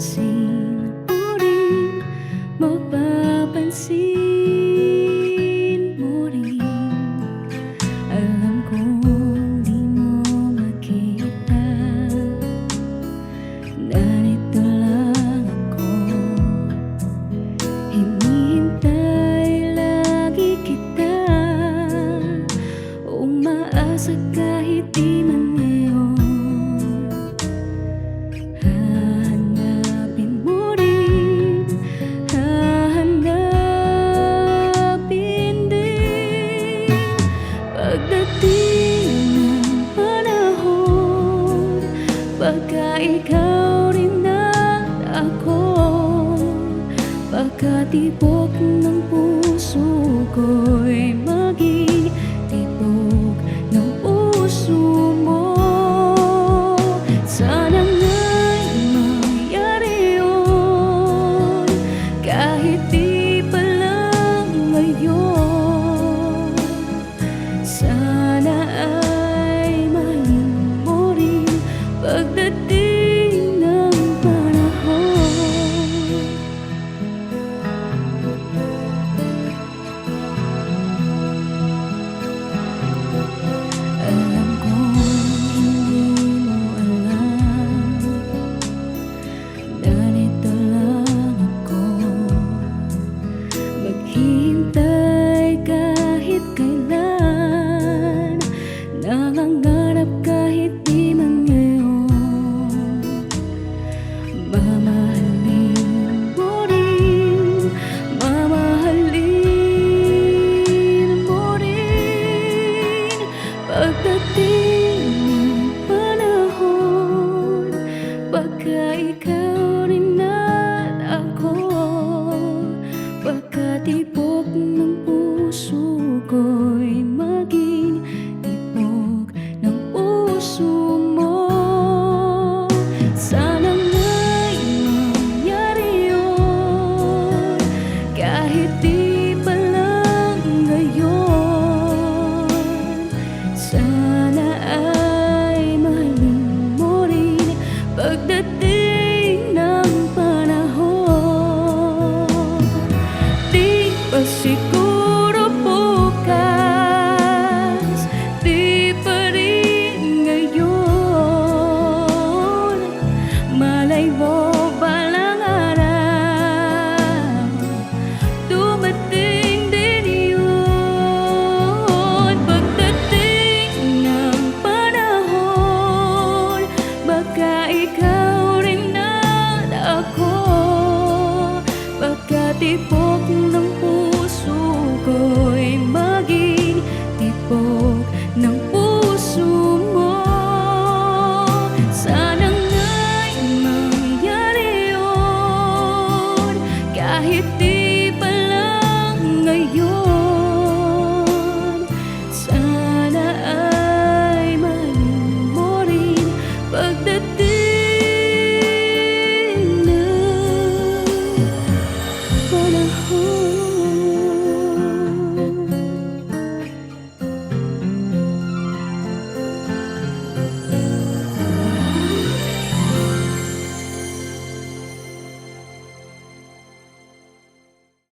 mapapansin mo rin, mapapansin mo rin. Alam kong di mo makita, narito lang ako. Hinihintay lagi kita, umaasa kahit di man ngayon. Hahanapin mo rin, hahanapin din. Pagdating ng panahon, baka ikaw rin at ako, pagkatibok ng puso ko'y maging tibok ng puso mo. Sana nga'y mangyari yun, kahit di pa lang ngayon. Sana ay mahalin mo rin pagdating ng panahon. Alam kong hindi mo alam, ganito lang ako, maghihintay kahit kailan, nangangarap kahit di man ngayon. Mamahalin mo rin, mamahalin mo rin. Pagdating ng panahon, baka ikaw rin at ako, pagkatibok ng puso ko'y maging tibok ng puso mo. Sana nga'y mangyari yun, kahit di pa lang ngayon. Sana ay mahalin mo rin pagdating ng panahon. Di pa siguro bukas, di pa rin ngayon. Malay mo